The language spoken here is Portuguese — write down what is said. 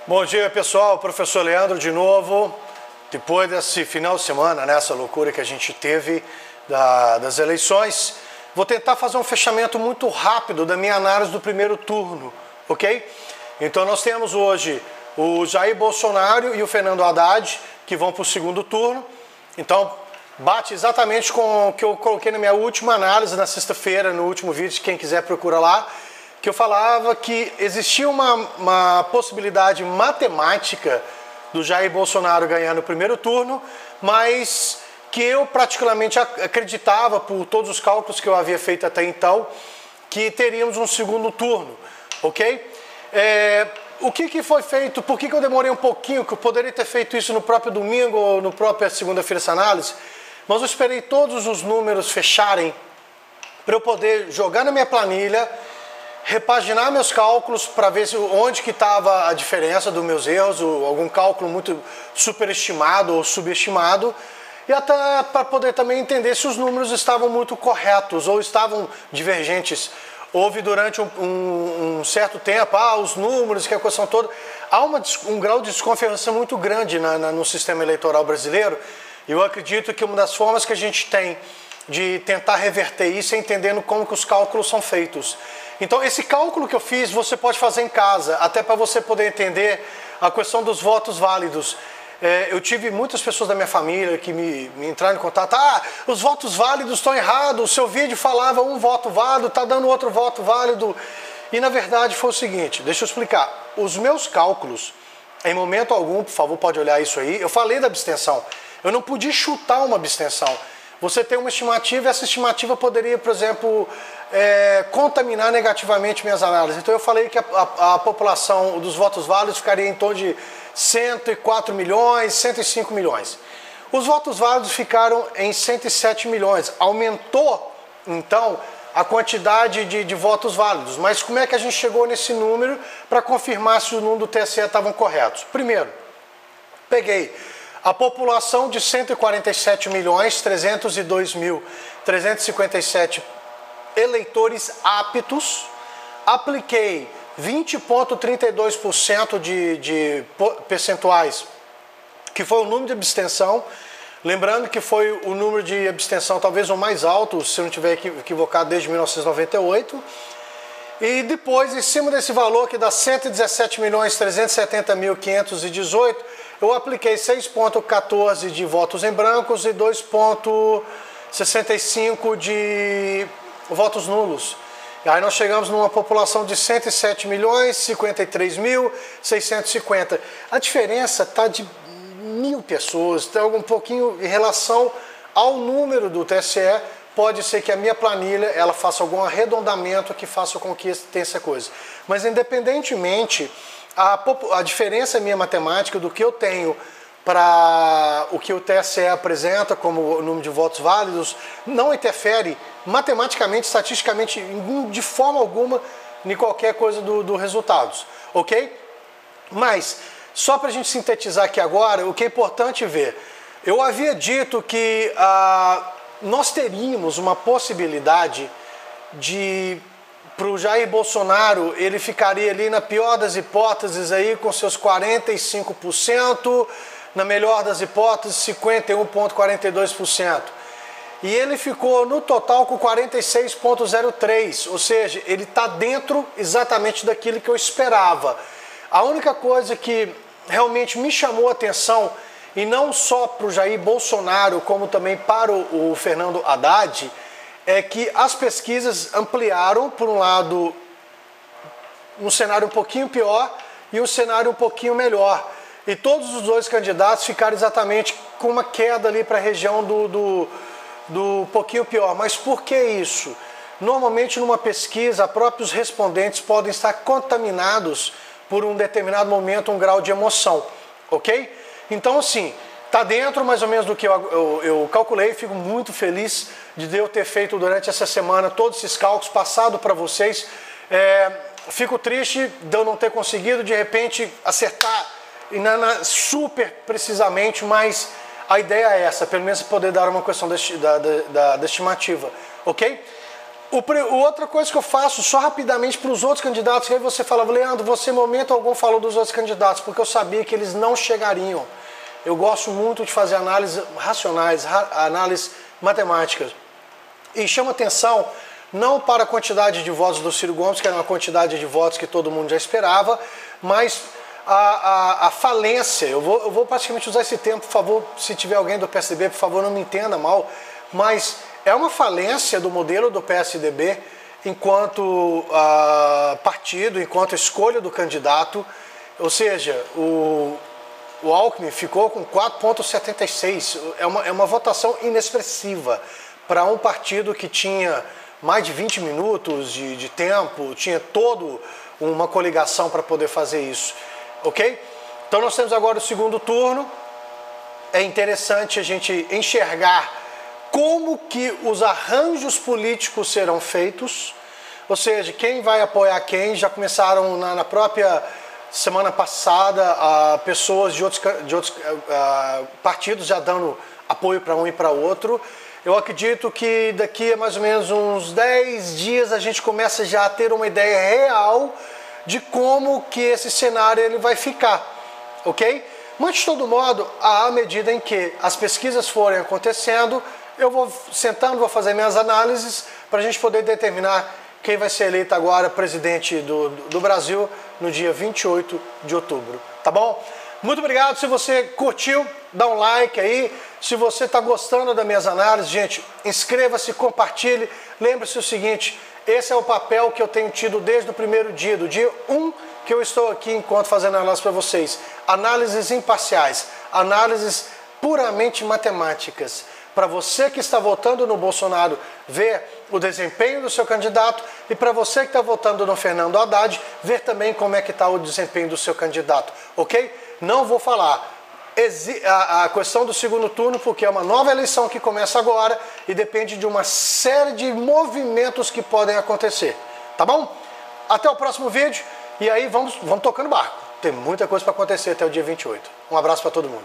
Bom dia, pessoal. Professor Leandro de novo. Depois desse final de semana, essa loucura que a gente teve das eleições, vou tentar fazer um fechamento muito rápido da minha análise do primeiro turno, ok? Então nós temos hoje o Jair Bolsonaro e o Fernando Haddad, que vão para o segundo turno. Então bate exatamente com o que eu coloquei na minha última análise na sexta-feira, no último vídeo, quem quiser procura lá, que eu falava que existia uma possibilidade matemática do Jair Bolsonaro ganhar no primeiro turno, mas que eu particularmente acreditava, por todos os cálculos que eu havia feito até então, que teríamos um segundo turno, ok? O que foi feito, por que eu demorei um pouquinho, que eu poderia ter feito isso no próprio domingo ou no próprio segunda-feira essa análise, mas eu esperei todos os números fecharem para eu poder jogar na minha planilha, repaginar meus cálculos para ver onde que estava a diferença dos meus erros, ou algum cálculo muito superestimado ou subestimado, e até para poder também entender se os números estavam muito corretos ou estavam divergentes. Houve durante um certo tempo, os números, que a questão toda, há um grau de desconfiança muito grande no sistema eleitoral brasileiro, e eu acredito que uma das formas que a gente tem de tentar reverter isso é entendendo como que os cálculos são feitos. Então, esse cálculo que eu fiz, você pode fazer em casa, até para você poder entender a questão dos votos válidos. Eu tive muitas pessoas da minha família que me entraram em contato. Os votos válidos estão errados, o seu vídeo falava um voto válido, está dando outro voto válido. E, na verdade, foi o seguinte, deixa eu explicar. Os meus cálculos, em momento algum, por favor, pode olhar isso aí, eu falei da abstenção. Eu não podia chutar uma abstenção. Você tem uma estimativa e essa estimativa poderia, por exemplo, contaminar negativamente minhas análises. Então eu falei que a população dos votos válidos ficaria em torno de 104 milhões, 105 milhões. Os votos válidos ficaram em 107 milhões. Aumentou, então, a quantidade de votos válidos. Mas como é que a gente chegou nesse número para confirmar se os números do TSE estavam corretos? Primeiro, peguei a população de 147.302.357 eleitores aptos, apliquei 20,32% de percentuais, que foi o número de abstenção. Lembrando que foi o número de abstenção talvez o mais alto, se eu não estiver equivocado, desde 1998. E depois, em cima desse valor, que dá 117.370.518, eu apliquei 6,14 de votos em brancos e 2,65 de votos nulos. E aí nós chegamos numa população de 107.053.650. A diferença está de 1.000 pessoas, está um pouquinho em relação ao número do TSE. Pode ser que a minha planilha ela faça algum arredondamento que faça com que tenha essa coisa. Mas independentemente, a diferença minha matemática do que eu tenho para o que o TSE apresenta como número de votos válidos não interfere matematicamente, estatisticamente, de forma alguma, em qualquer coisa dos resultados, ok? Mas, só para a gente sintetizar aqui agora, o que é importante ver, eu havia dito que nós teríamos uma possibilidade para o Jair Bolsonaro, ele ficaria ali na pior das hipóteses aí com seus 45%, na melhor das hipóteses 51,42%. E ele ficou no total com 46,03%, ou seja, ele está dentro exatamente daquilo que eu esperava. A única coisa que realmente me chamou a atenção, e não só para o Jair Bolsonaro, como também para o Fernando Haddad, é que as pesquisas ampliaram, por um lado, um cenário um pouquinho pior e um cenário um pouquinho melhor. E todos os dois candidatos ficaram exatamente com uma queda ali para a região do pouquinho pior. Mas por que isso? Normalmente numa pesquisa, próprios respondentes podem estar contaminados por um determinado momento, um grau de emoção, ok? Então assim, está dentro mais ou menos do que eu calculei, fico muito feliz de eu ter feito durante essa semana todos esses cálculos, passado para vocês. Fico triste de eu não ter conseguido de repente acertar super precisamente, mas a ideia é essa, pelo menos poder dar uma questão da estimativa, ok? Outra coisa que eu faço, só rapidamente para os outros candidatos, que aí você falava, Leandro, você em momento algum falou dos outros candidatos, porque eu sabia que eles não chegariam. Eu gosto muito de fazer análises racionais, análises matemáticas. E chama atenção, não para a quantidade de votos do Ciro Gomes, que era uma quantidade de votos que todo mundo já esperava, mas a falência. Eu vou praticamente usar esse termo, por favor, se tiver alguém do PSDB, por favor, não me entenda mal, mas é uma falência do modelo do PSDB enquanto partido, enquanto escolha do candidato. Ou seja, o Alckmin ficou com 4,76. É uma votação inexpressiva para um partido que tinha mais de 20 minutos de tempo, tinha toda uma coligação para poder fazer isso. Ok? Então nós temos agora o segundo turno. É interessante a gente enxergar como que os arranjos políticos serão feitos, ou seja, quem vai apoiar quem. Já começaram na própria semana passada pessoas de outros partidos já dando apoio para um e para outro. Eu acredito que daqui a mais ou menos uns 10 dias a gente começa já a ter uma ideia real de como que esse cenário ele vai ficar, ok? Mas de todo modo, à medida em que as pesquisas forem acontecendo, eu vou sentando, vou fazer minhas análises para a gente poder determinar quem vai ser eleito agora presidente do Brasil no dia 28 de outubro, tá bom? Muito obrigado. Se você curtiu, dá um like aí. Se você está gostando das minhas análises, gente, inscreva-se, compartilhe. Lembre-se o seguinte, esse é o papel que eu tenho tido desde o primeiro dia, do dia 1 que eu estou aqui enquanto fazendo análise para vocês. Análises imparciais, análises puramente matemáticas. Para você que está votando no Bolsonaro, ver o desempenho do seu candidato, e para você que está votando no Fernando Haddad, ver também como é que está o desempenho do seu candidato, ok? Não vou falar a questão do segundo turno, porque é uma nova eleição que começa agora e depende de uma série de movimentos que podem acontecer, tá bom? Até o próximo vídeo e aí vamos tocando barco. Tem muita coisa para acontecer até o dia 28. Um abraço para todo mundo.